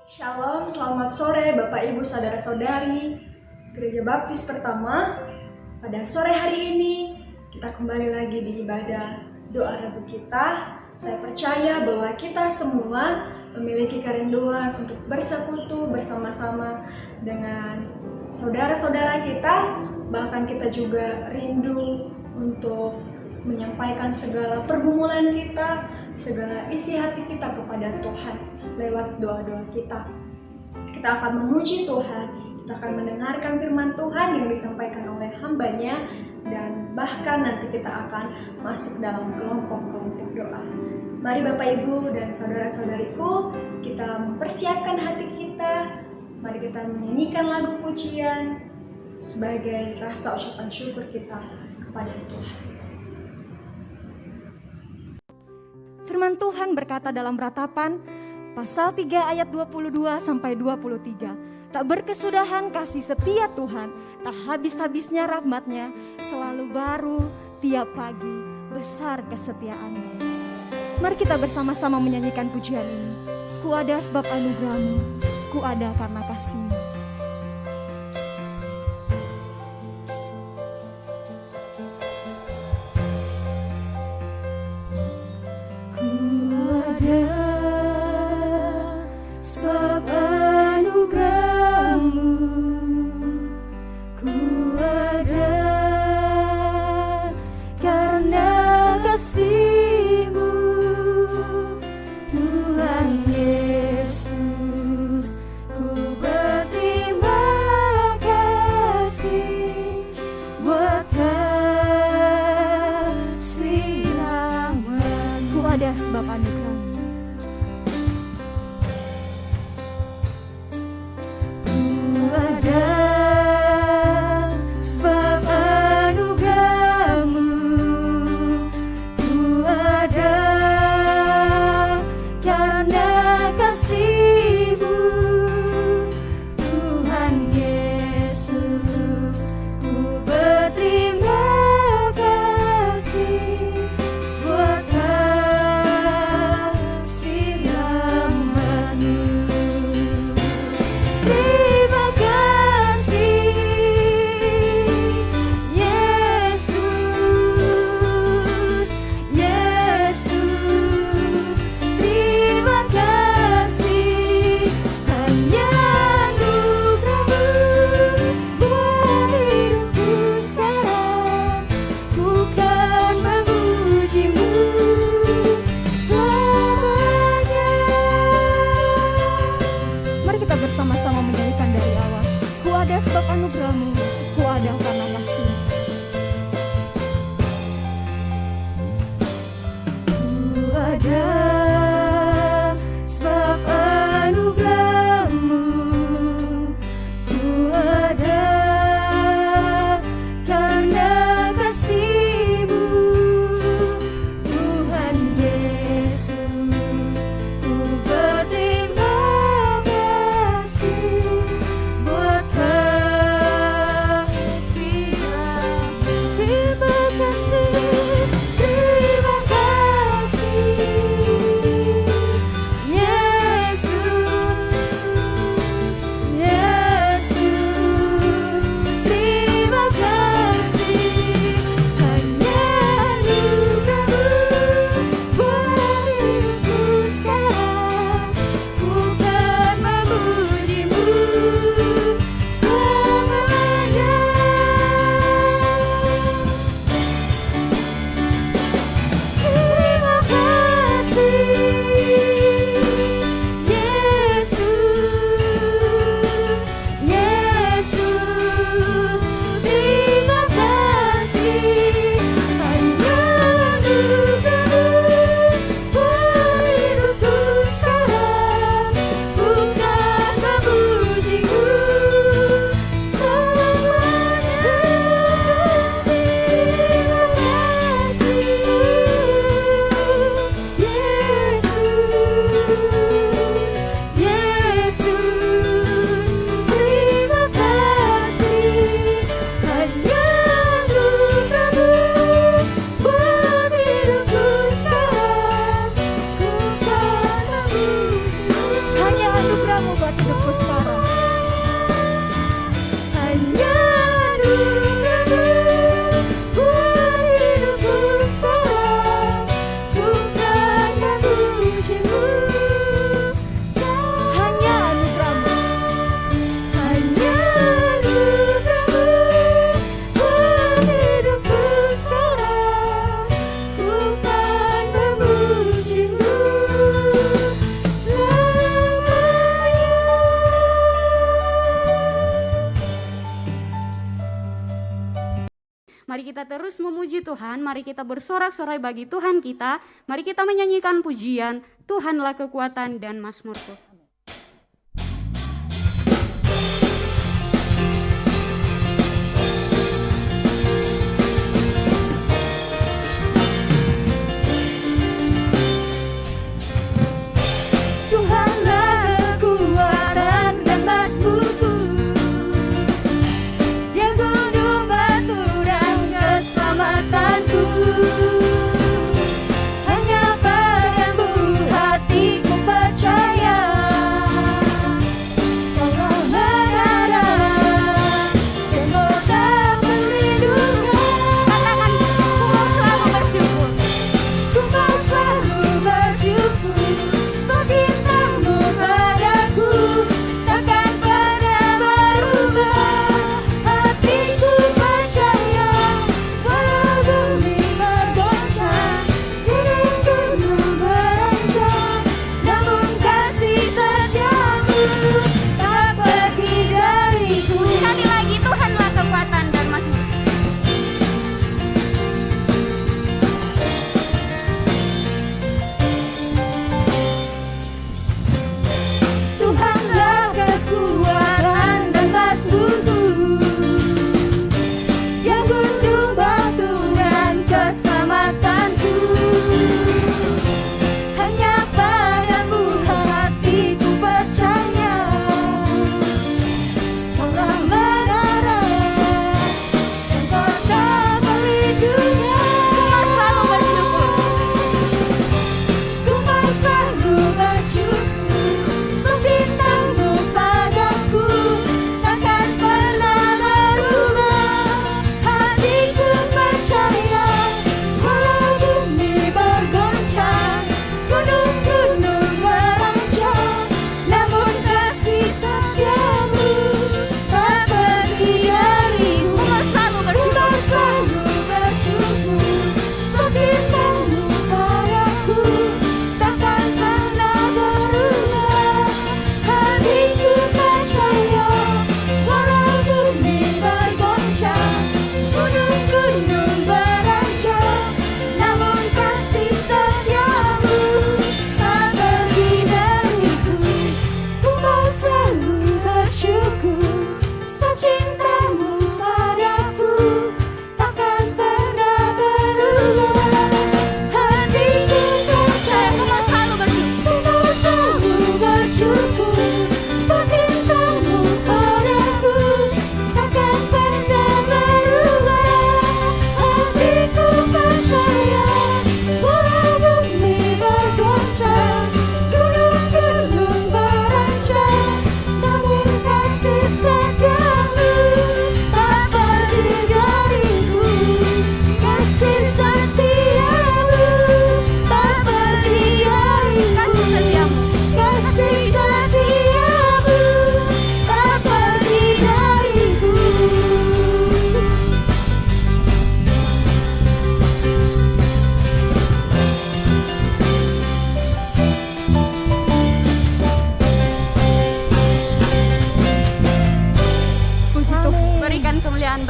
Shalom, selamat sore Bapak Ibu Saudara-saudari Gereja Baptis Pertama. Pada sore hari ini kita kembali lagi di ibadah doa Rabu kita. Saya percaya bahwa kita semua memiliki kerinduan untuk bersekutu bersama-sama dengan saudara-saudara kita. Bahkan kita juga rindu untuk menyampaikan segala pergumulan kita, segala isi hati kita kepada Tuhan lewat doa-doa kita. Kita akan memuji Tuhan, kita akan mendengarkan firman Tuhan yang disampaikan oleh hamba-Nya, dan bahkan nanti kita akan masuk dalam kelompok-kelompok doa. Mari Bapak Ibu dan saudara-saudariku, kita mempersiapkan hati kita. Mari kita menyanyikan lagu pujian sebagai rasa ucapan syukur kita kepada Tuhan. Firman Tuhan berkata dalam Ratapan pasal 3 ayat 22 sampai 23. Tak berkesudahan kasih setia Tuhan, tak habis-habisnya rahmat-Nya, selalu baru tiap pagi, besar kesetiaan-Nya. Mari kita bersama-sama menyanyikan pujian ini. Ku ada sebab anugerah-Mu, ku ada karena kasih-Mu. Mari kita terus memuji Tuhan, mari kita bersorak-sorai bagi Tuhan kita, mari kita menyanyikan pujian, Tuhanlah kekuatan dan mazmurku.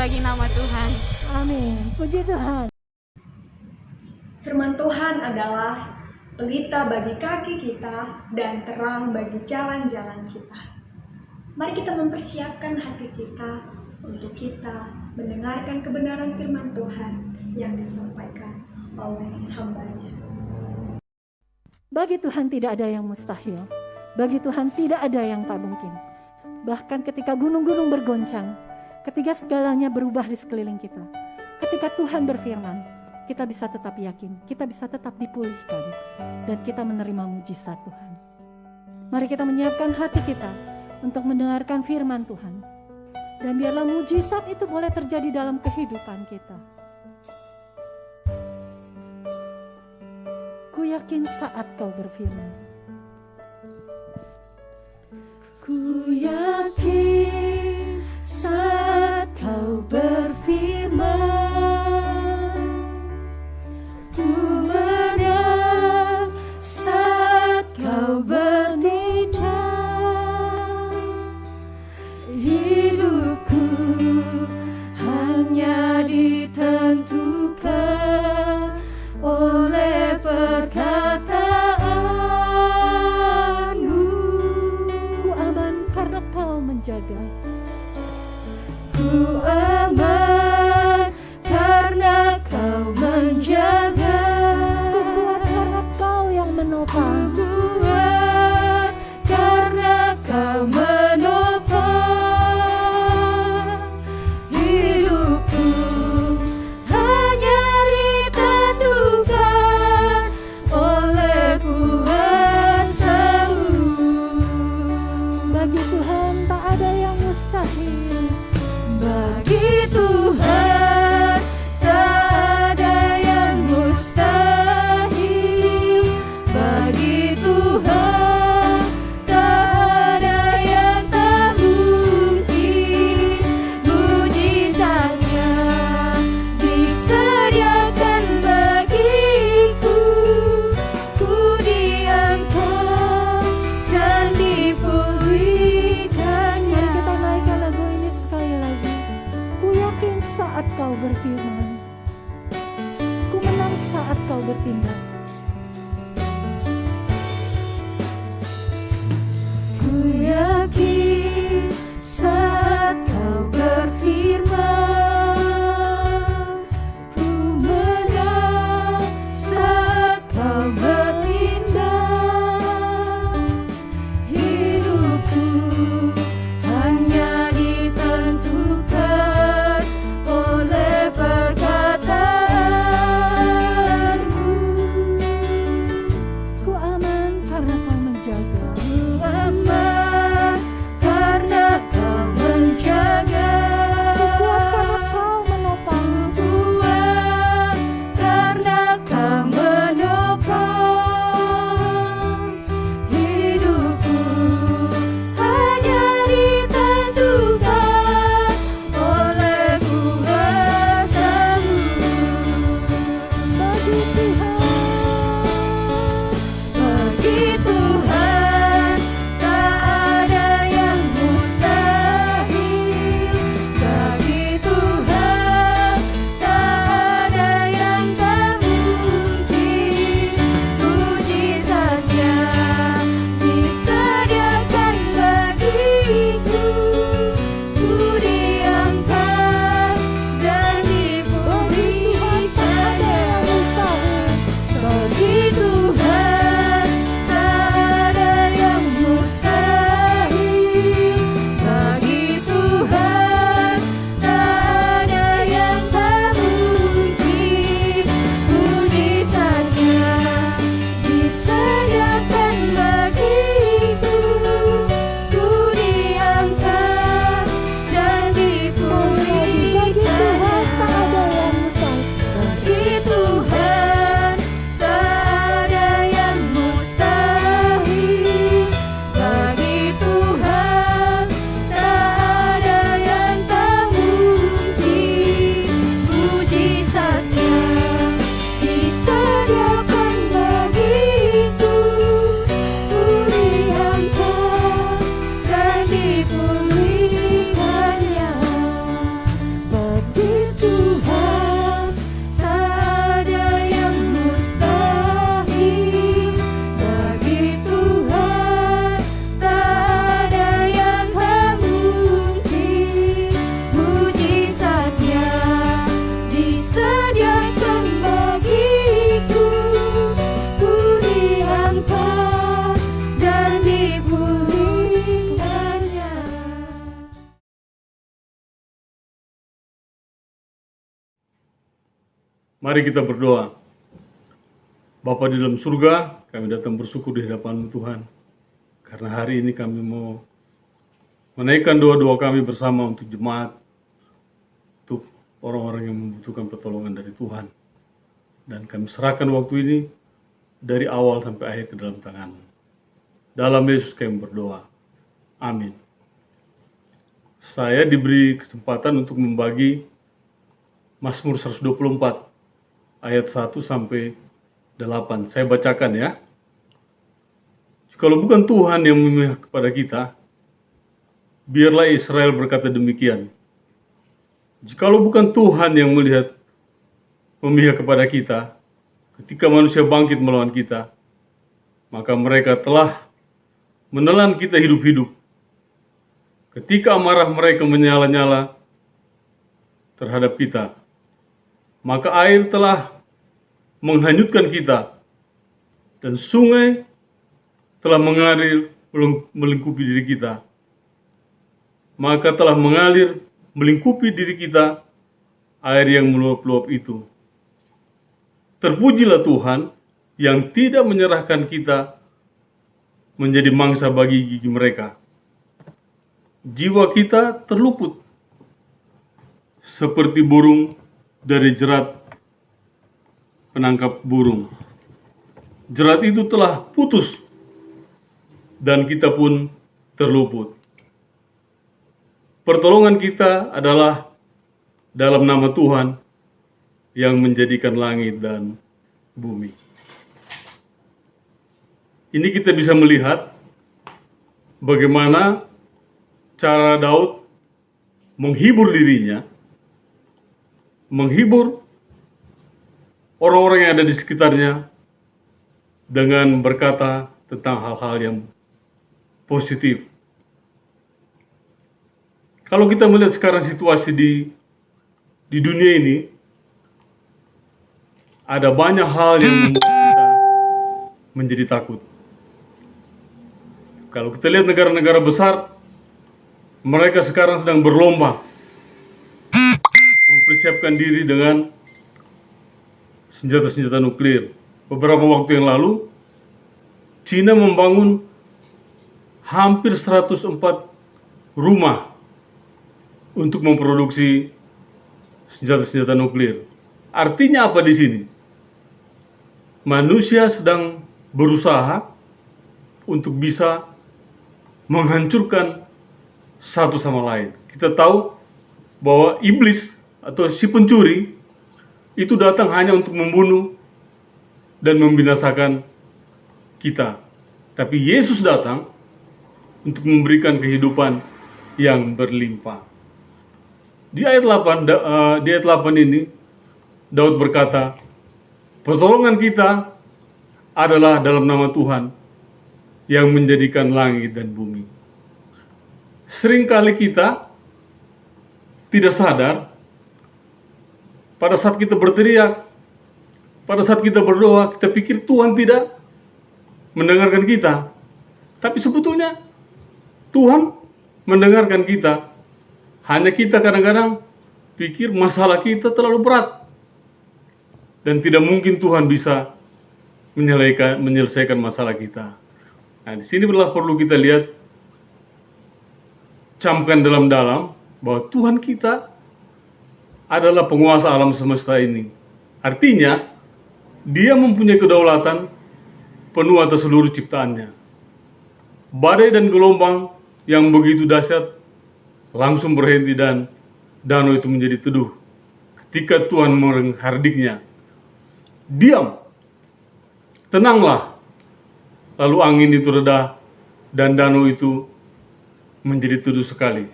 bagi nama Tuhan. Amin. Puji Tuhan. Firman Tuhan adalah pelita bagi kaki kita dan terang bagi jalan-jalan kita. Mari kita mempersiapkan hati kita untuk kita mendengarkan kebenaran firman Tuhan yang disampaikan oleh hamba-Nya. Bagi Tuhan tidak ada yang mustahil. Bagi Tuhan tidak ada yang tak mungkin. Bahkan ketika gunung-gunung bergoncang, ketika segalanya berubah di sekeliling kita, ketika Tuhan berfirman, kita bisa tetap yakin, kita bisa tetap dipulihkan, dan kita menerima mujizat Tuhan. Mari kita menyiapkan hati kita untuk mendengarkan firman Tuhan. Dan biarlah mujizat itu boleh terjadi dalam kehidupan kita. Ku yakin saat kau berfirman. Ku yakin saat kau berfirman. Ku menang saat kau bertindak. Hidupku hanya di menopang. Kuat karena Kau menopang hidupku, hanya ditentukan oleh kuasa-Mu. Bagi Tuhan tak ada yang mustahil. Bagi Tuhan tak ada yang mustahil. Bagi Tuhan tak ada yang tak mungkin. Mujizatnya disediakan bagiku. Ku diangkat dan dipulihkannya. Mari kita naikkan lagu ini sekali lagi. Ku yakin saat Kau berfirman, ku menang saat Kau bertindak. Ku yakin saat Kau berfirman, ku menang saat Kau bertindak. Hidupku hanya ditentukan oleh perkataan-Mu. Ku aman karena Kau menjaga. Ku aman karena Kau menjaga. Ku kuat karena Kau menopang. Hidupku hanya ditentukan oleh kuasa-Mu. Bagi Tuhan tak ada yang mustahil. Bagi Tuhan tak ada yang tak mungkin. Mujizatnya disediakan bagiku. Ku diangkat dan dipulihkannya. Bagi Tuhan tak ada yang mustahil. Bagi Tuhan tak ada yang tak mungkin. Mujizatnya disediakan bagiku. Ku diangkat dan dipulihkannya. Bagi Tuhan tak ada yang mustahil. Bagi Tuhan tak ada yang tak mungkin. Mujizatnya disediakan bagiku. Ku diangkat dan dipulihkannya. Bagi Tuhan tak ada yang mustahil. Bagi Tuhan tak ada yang tak mungkin. Mujizatnya disediakan bagiku. Ku diangkat dan dipulihkannya. Mari kita berdoa. Bapa di dalam surga, kami datang bersyukur di hadapan Tuhan. Karena hari ini kami mau menaikkan doa-doa kami bersama untuk jemaat, untuk orang-orang yang membutuhkan pertolongan dari Tuhan. Dan kami serahkan waktu ini dari awal sampai akhir ke dalam tangan-Mu. Dalam Yesus kami berdoa. Amin. Saya diberi kesempatan untuk membagi Mazmur 124 ayat 1 sampai 8. Saya bacakan ya. Kalau bukan Tuhan yang memihak kepada kita, biarlah Israel berkata demikian. Jikalau bukan Tuhan yang memihak kepada kita, ketika manusia bangkit melawan kita, maka mereka telah menelan kita hidup-hidup. Ketika amarah mereka menyala-nyala terhadap kita, maka air telah menghanyutkan kita dan sungai telah mengalir melingkupi diri kita. Maka telah mengalir melingkupi diri kita air yang meluap-luap itu. Terpujilah Tuhan yang tidak menyerahkan kita menjadi mangsa bagi gigi mereka. Jiwa kita terluput seperti burung dari jerat penangkap burung. Jerat itu telah putus dan kita pun terluput. Pertolongan kita adalah dalam nama Tuhan yang menjadikan langit dan bumi. Ini kita bisa melihat bagaimana cara Daud menghibur dirinya, menghibur orang-orang yang ada di sekitarnya dengan berkata tentang hal-hal yang positif. Kalau kita melihat sekarang situasi di dunia ini, ada banyak hal yang membuat kita menjadi takut. Kalau kita lihat negara-negara besar, mereka sekarang sedang berlomba mempersiapkan diri dengan senjata-senjata nuklir. Beberapa waktu yang lalu, Cina membangun hampir 104 rumah untuk memproduksi senjata-senjata nuklir. Artinya apa di sini? Manusia sedang berusaha untuk bisa menghancurkan satu sama lain. Kita tahu bahwa iblis atau si pencuri itu datang hanya untuk membunuh dan membinasakan kita. Tapi Yesus datang untuk memberikan kehidupan yang berlimpah. Di ayat 8 ini Daud berkata, pertolongan kita adalah dalam nama Tuhan yang menjadikan langit dan bumi. Seringkali kita tidak sadar pada saat kita berteriak, pada saat kita berdoa, kita pikir Tuhan tidak mendengarkan kita. Tapi sebetulnya Tuhan mendengarkan kita. Hanya kita kadang-kadang pikir masalah kita terlalu berat dan tidak mungkin Tuhan bisa menyelesaikan masalah kita. Nah, di sini perlu kita lihat, camkan dalam-dalam bahwa Tuhan kita adalah penguasa alam semesta ini. Artinya, Dia mempunyai kedaulatan penuh atas seluruh ciptaannya. Badai dan gelombang yang begitu dahsyat langsung berhenti dan danau itu menjadi teduh ketika Tuhan menghardiknya. Diam, tenanglah. Lalu angin itu reda dan danau itu menjadi teduh sekali.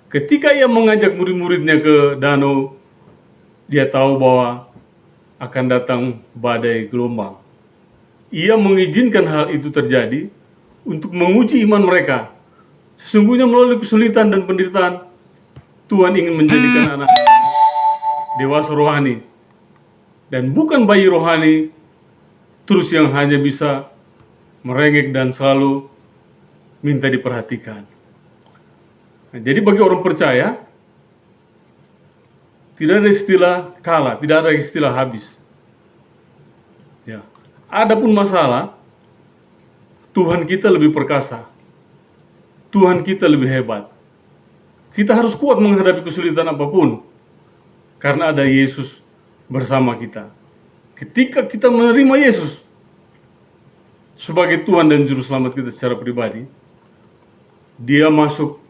Ketika ia mengajak murid-muridnya ke danau, dia tahu bahwa akan datang badai gelombang. Ia mengizinkan hal itu terjadi untuk menguji iman mereka. Sesungguhnya melalui kesulitan dan penderitaan, Tuhan ingin menjadikan anak dewasa rohani. Dan bukan bayi rohani, terus yang hanya bisa merengek dan selalu minta diperhatikan. Nah, jadi bagi orang percaya, tidak ada istilah kalah, tidak ada istilah habis. Ya. Adapun masalah, Tuhan kita lebih perkasa. Tuhan kita lebih hebat. Kita harus kuat menghadapi kesulitan apapun, karena ada Yesus bersama kita. Ketika kita menerima Yesus sebagai Tuhan dan Juru Selamat kita secara pribadi, Dia masuk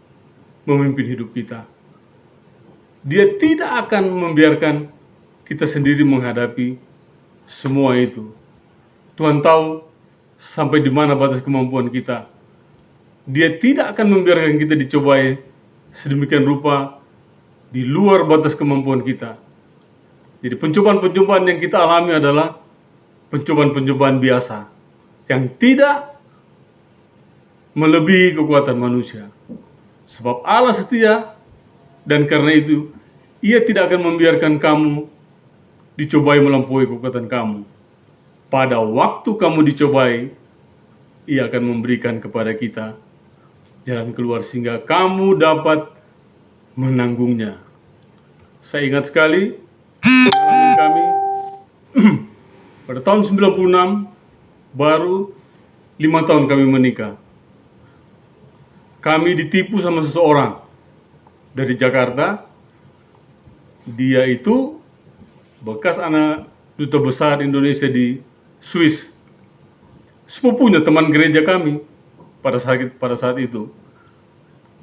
memimpin hidup kita. Dia tidak akan membiarkan kita sendiri menghadapi semua itu. Tuhan tahu sampai di mana batas kemampuan kita. Dia tidak akan membiarkan kita dicobai sedemikian rupa di luar batas kemampuan kita. Jadi pencobaan-pencobaan yang kita alami adalah pencobaan-pencobaan biasa yang tidak melebihi kekuatan manusia. Sebab Allah setia, dan karena itu Ia tidak akan membiarkan kamu dicobai melampaui kekuatan kamu. pada waktu kamu dicobai, Ia akan memberikan kepada kita jalan keluar sehingga kamu dapat menanggungnya. Saya ingat sekali pengalaman kami pada tahun 96, baru 5 tahun kami menikah. Kami ditipu sama seseorang dari Jakarta. Dia itu bekas anak duta besar Indonesia di Swiss, sepupunya teman gereja kami pada saat itu.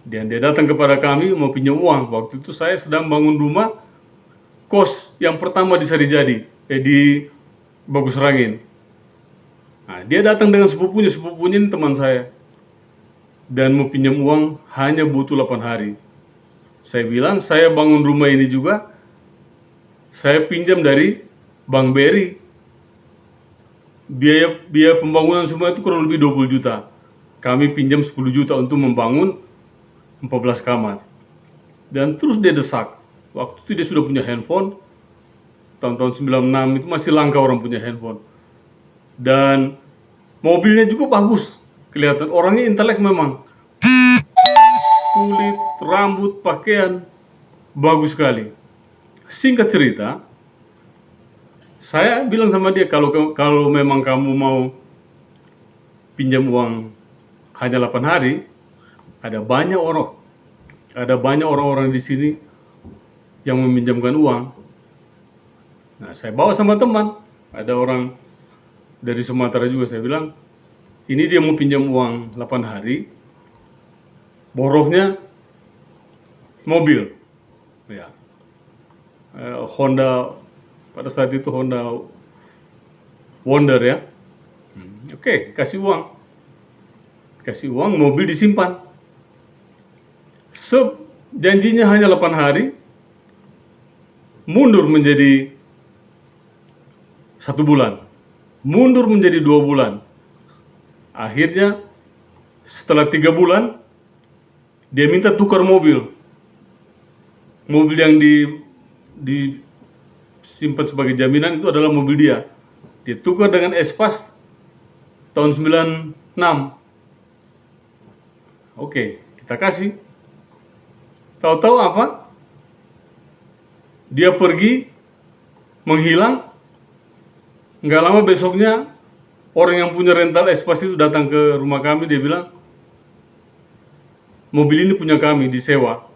Dan dia datang kepada kami mau pinjam uang. Waktu itu saya sedang bangun rumah kos yang pertama di Sarijadi, di Bagus Rangin. Nah, dia datang dengan sepupunya ini teman saya, dan mau pinjam uang hanya butuh 8 hari. Saya bilang, saya bangun rumah ini juga, saya pinjam dari Bank BRI. Biaya pembangunan semua itu kurang lebih 20 juta. Kami pinjam 10 juta untuk membangun 14 kamar. Dan terus dia desak. Waktu itu dia sudah punya handphone. Tahun-tahun 96 itu masih langka orang punya handphone. Dan mobilnya juga bagus. Kelihatan orangnya intelek memang. Kulit, rambut, pakaian bagus sekali. Singkat cerita, saya bilang sama dia, kalau memang kamu mau pinjam uang hanya 8 hari, ada banyak orang-orang di sini yang meminjamkan uang. Nah, saya bawa sama teman, ada orang dari Sumatera juga. Saya bilang, ini dia mau pinjam uang 8 hari, boros,nya mobil, ya, Honda, pada saat itu Honda Wonder ya. Oke, kasih uang, mobil disimpan. Janjinya hanya 8 hari, mundur menjadi 1 bulan, mundur menjadi 2 bulan. Akhirnya setelah 3 bulan, dia minta tukar mobil. Mobil yang disimpan sebagai jaminan itu adalah mobil dia. Dia tukar dengan Espas tahun 96. Oke, kita kasih. Tahu-tahu apa? Dia pergi, menghilang. Nggak lama besoknya, orang yang punya rental Espas itu datang ke rumah kami. Dia bilang, mobil ini punya kami, disewa.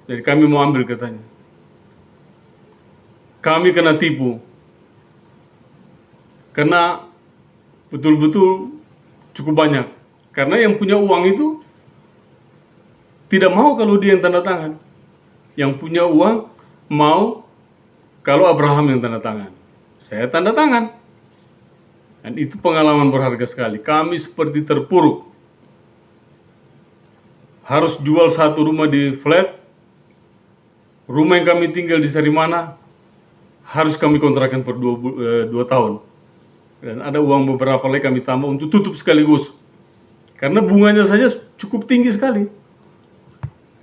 Jadi kami mau ambil, katanya. Kami kena tipu. Karena betul-betul cukup banyak. Karena yang punya uang itu tidak mau kalau dia yang tanda tangan. Yang punya uang mau kalau Abraham yang tanda tangan. Saya tanda tangan. Dan itu pengalaman berharga sekali. Kami seperti terpuruk. Harus jual 1 rumah di flat. Rumah yang kami tinggal di Sarimana harus kami kontrakan per 2 tahun. Dan ada uang beberapa lagi kami tambah untuk tutup sekaligus. Karena bunganya saja cukup tinggi sekali.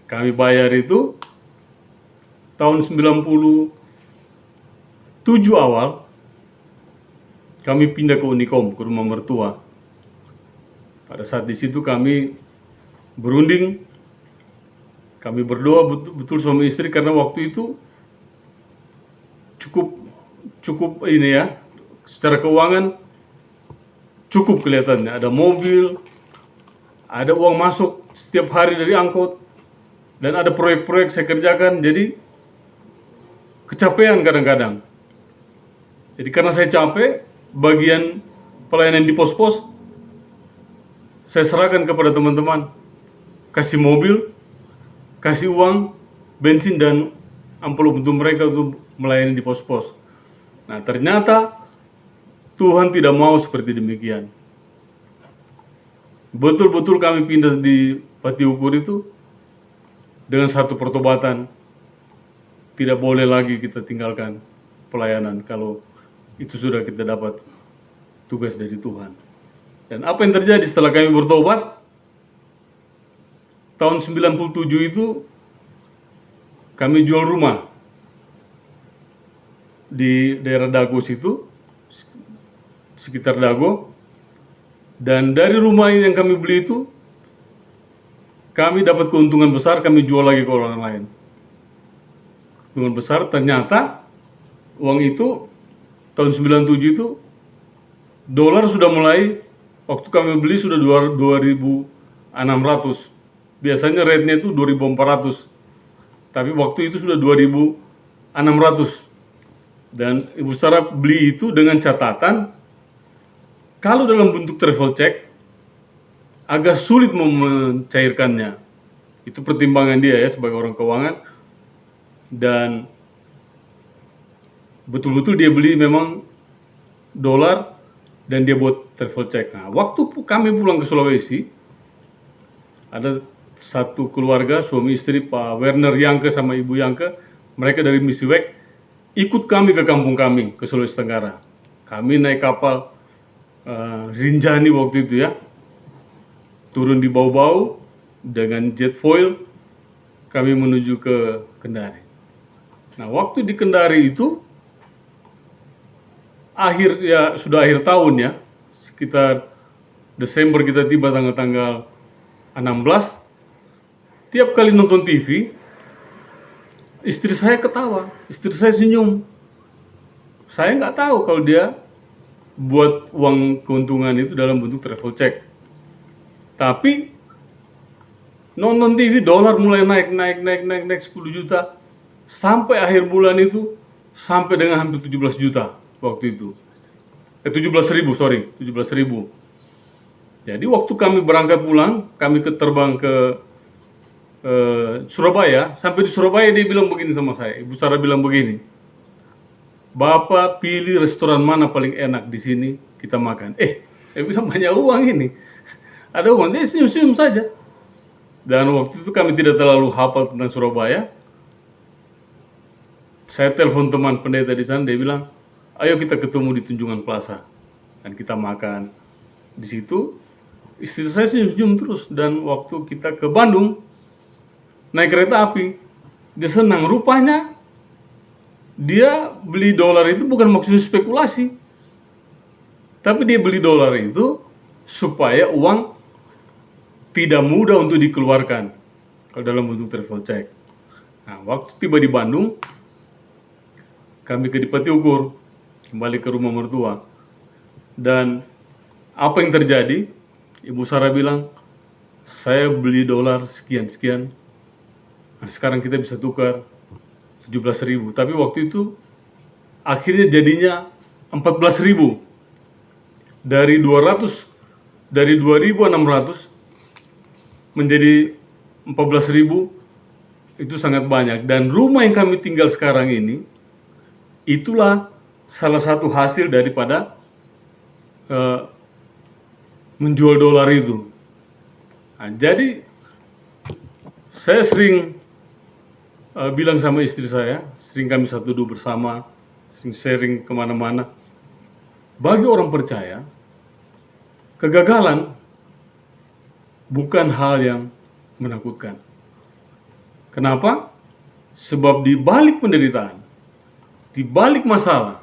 Kami bayar itu tahun 97 awal. Kami pindah ke Unikom, ke rumah mertua. Pada saat di situ kami berunding. Kami berdoa betul sama istri karena waktu itu cukup ini ya, secara keuangan cukup kelihatannya. Ada mobil, ada uang masuk setiap hari dari angkot, dan ada proyek-proyek saya kerjakan. Jadi kecapean kadang-kadang. Jadi karena saya capek, bagian pelayanan di pos-pos saya serahkan kepada teman-teman. Kasih mobil, kasih uang, bensin, dan amplop untuk mereka untuk melayani di pos-pos. Nah, ternyata Tuhan tidak mau seperti demikian. Betul-betul kami pindah di Pati Ukur itu dengan satu pertobatan. Tidak boleh lagi kita tinggalkan pelayanan kalau itu sudah kita dapat tugas dari Tuhan. Dan apa yang terjadi setelah kami bertobat? Tahun 97 itu kami jual rumah di daerah Dagos itu. sekitar Dago. Dan dari rumah yang kami beli itu, kami dapat keuntungan besar, kami jual lagi ke orang lain. Keuntungan besar, ternyata uang itu tahun 97 itu dolar sudah mulai, waktu kami beli sudah 2.600. Biasanya rate-nya itu 2.400. Tapi waktu itu sudah 2.600. Dan Ibu Sarah beli itu dengan catatan, kalau dalam bentuk travel check, agak sulit mencairkannya. Itu pertimbangan dia ya sebagai orang keuangan. Dan betul-betul dia beli memang dolar dan dia buat travel check. Nah, waktu kami pulang ke Sulawesi, ada satu keluarga, suami istri, Pak Werner Yangke sama Ibu Yangke, mereka dari Misiwek, ikut kami ke kampung kami, ke Sulawesi Tenggara. Kami naik kapal Rinjani waktu itu ya, turun di Bau-Bau dengan jet foil, kami menuju ke Kendari. Nah, waktu di Kendari itu sudah akhir tahun ya, sekitar Desember kita tiba tanggal 16. Tiap kali nonton TV, istri saya ketawa, istri saya senyum. Saya nggak tahu kalau dia buat uang keuntungan itu dalam bentuk travel check. Tapi nonton TV, dolar mulai naik 10 juta. Sampai akhir bulan itu sampai dengan hampir 17 juta waktu itu. 17.000, 17.000. Jadi waktu kami berangkat pulang, kami terbang ke Surabaya. Sampai di Surabaya dia bilang begini sama saya, Ibu Sarah bilang begini, Bapak pilih restoran mana paling enak di sini, kita makan. Saya bilang banyak uang ini. Ada uang, dia senyum-senyum saja. Dan waktu itu kami tidak terlalu hafal tentang Surabaya. Saya telepon teman pendeta di sana, dia bilang, ayo kita ketemu di Tunjungan Plaza. Dan kita makan. Di situ, istri saya senyum-senyum terus. Dan waktu kita ke Bandung, naik kereta api, dia senang. Rupanya, dia beli dolar itu bukan maksudnya spekulasi. Tapi dia beli dolar itu supaya uang tidak mudah untuk dikeluarkan kalau dalam bentuk travel check. Nah, waktu tiba di Bandung, kami ke Dipati Ukur, kembali ke rumah mertua. Dan apa yang terjadi? Ibu Sarah bilang, saya beli dolar sekian-sekian. Nah, sekarang kita bisa tukar 17.000. Tapi waktu itu akhirnya jadinya 14.000. Dari 2.600 menjadi 14.000, itu sangat banyak. Dan rumah yang kami tinggal sekarang ini, itulah salah satu hasil daripada menjual dolar itu. Nah, jadi saya sering bilang sama istri saya, sering kami satu duduk bersama, sering sharing kemana-mana. Bagi orang percaya, kegagalan bukan hal yang menakutkan. Kenapa? Sebab di balik penderitaan, di balik masalah,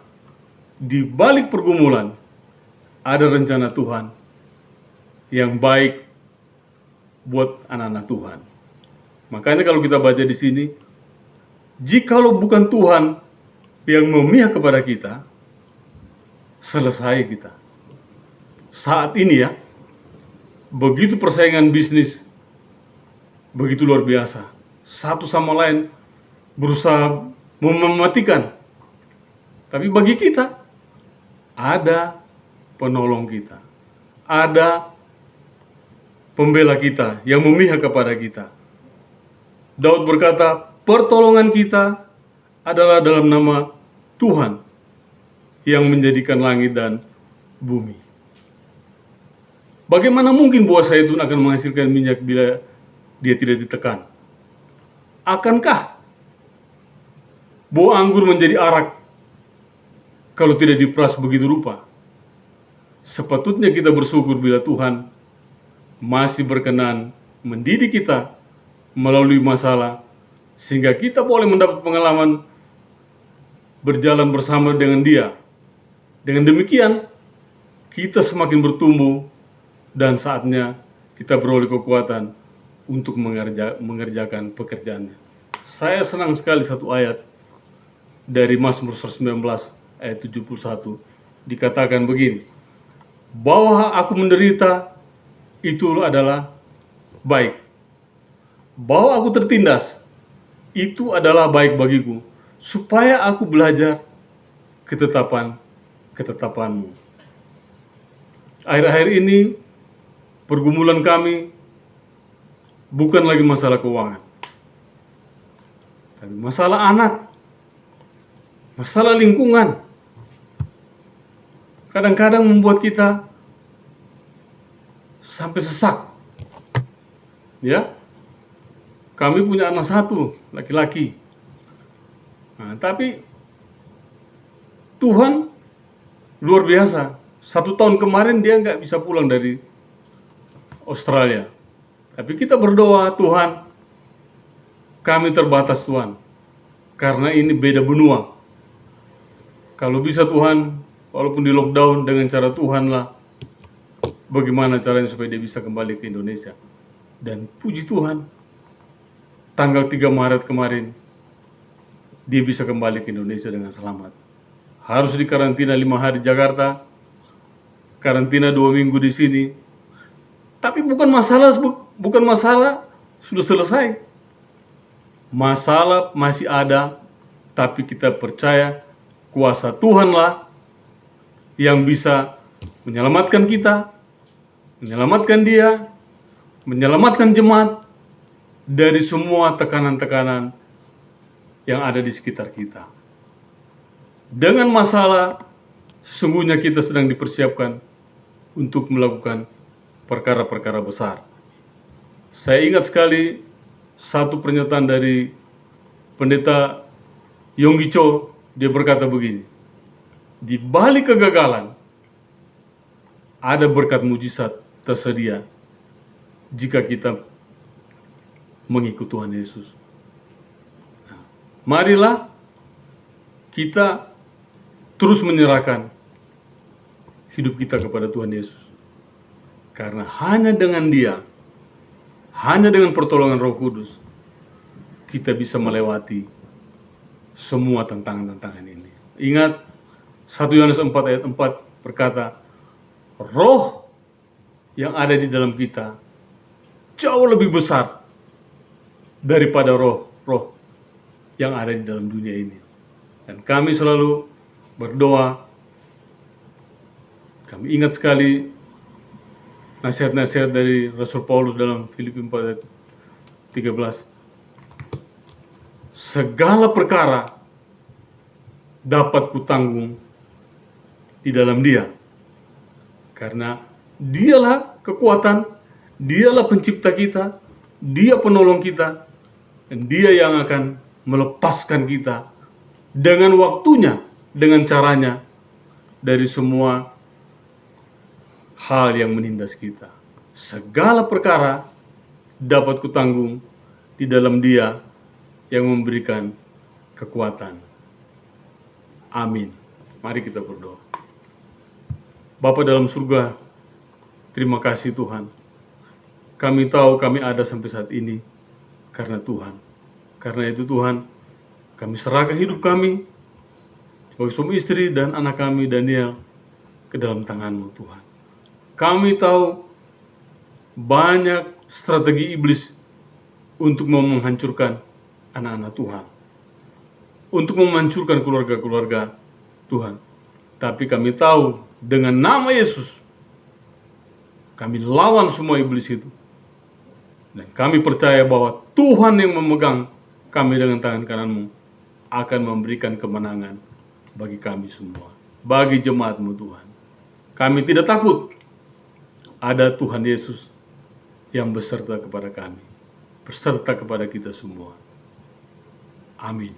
di balik pergumulan, ada rencana Tuhan yang baik buat anak-anak Tuhan. Makanya kalau kita baca di sini, jikalau bukan Tuhan yang memihak kepada kita, selesai kita. Saat ini ya, begitu persaingan bisnis, begitu luar biasa. Satu sama lain berusaha mematikan. Tapi bagi kita, ada penolong kita. Ada pembela kita yang memihak kepada kita. Daud berkata, pertolongan kita adalah dalam nama Tuhan yang menjadikan langit dan bumi. Bagaimana mungkin buah zaitun akan menghasilkan minyak bila dia tidak ditekan? Akankah buah anggur menjadi arak kalau tidak diperas begitu rupa? Sepatutnya kita bersyukur bila Tuhan masih berkenan mendidik kita melalui masalah, sehingga kita boleh mendapat pengalaman berjalan bersama dengan Dia. Dengan demikian, kita semakin bertumbuh dan saatnya kita beroleh kekuatan untuk mengerjakan pekerjaannya. Saya senang sekali satu ayat dari Mazmur 19 ayat 71. Dikatakan begini, bahwa aku menderita itu adalah baik. Bahwa aku tertindas itu adalah baik bagiku, supaya aku belajar ketetapanmu. Akhir-akhir ini pergumulan kami bukan lagi masalah keuangan, tapi masalah anak, masalah lingkungan. Kadang-kadang membuat kita sampai sesak. Ya, kami punya anak satu, laki-laki. Nah, tapi Tuhan luar biasa. 1 tahun kemarin dia nggak bisa pulang dari Australia. Tapi kita berdoa, Tuhan, kami terbatas Tuhan. Karena ini beda benua. Kalau bisa Tuhan, walaupun di lockdown dengan cara Tuhan lah, bagaimana caranya supaya dia bisa kembali ke Indonesia. Dan puji Tuhan, tanggal 3 Maret kemarin, dia bisa kembali ke Indonesia dengan selamat. Harus dikarantina 5 hari di Jakarta, karantina 2 minggu di sini. Tapi bukan masalah sudah selesai. Masalah masih ada, tapi kita percaya kuasa Tuhanlah yang bisa menyelamatkan kita, menyelamatkan dia, menyelamatkan jemaat dari semua tekanan-tekanan yang ada di sekitar kita. Dengan masalah, sesungguhnya kita sedang dipersiapkan untuk melakukan perkara-perkara besar. Saya ingat sekali satu pernyataan dari pendeta Yonggi Cho. Dia berkata begini, di balik kegagalan ada berkat mujizat tersedia jika kita mengikut Tuhan Yesus. Nah, marilah kita terus menyerahkan hidup kita kepada Tuhan Yesus. Karena hanya dengan Dia, hanya dengan pertolongan Roh Kudus, kita bisa melewati semua tantangan-tantangan ini. Ingat, 1 Yohanes 4 ayat 4 berkata, roh yang ada di dalam kita jauh lebih besar daripada roh yang ada di dalam dunia ini. Dan kami selalu berdoa. Kami ingat sekali nasihat-nasihat dari Rasul Paulus dalam Filipi 4 ayat 13. Segala perkara dapat kutanggung di dalam Dia. Karena Dialah kekuatan, Dialah pencipta kita, Dia penolong kita, dan Dia yang akan melepaskan kita dengan waktunya, dengan caranya, dari semua hal yang menindas kita. Segala perkara dapat kutanggung di dalam Dia yang memberikan kekuatan. Amin. Mari kita berdoa. Bapa dalam surga, terima kasih Tuhan. Kami tahu kami ada sampai saat ini karena Tuhan. Karena itu Tuhan, kami serahkan hidup kami sebagai suami istri dan anak kami Daniel ke dalam tangan-Mu Tuhan. Kami tahu banyak strategi iblis untuk menghancurkan anak-anak Tuhan, untuk menghancurkan keluarga-keluarga Tuhan. Tapi kami tahu dengan nama Yesus, kami lawan semua iblis itu. Dan kami percaya bahwa Tuhan yang memegang kami dengan tangan kanan-Mu akan memberikan kemenangan bagi kami semua, bagi jemaat-Mu Tuhan. Kami tidak takut. Ada Tuhan Yesus yang beserta kepada kami, beserta kepada kita semua. Amin.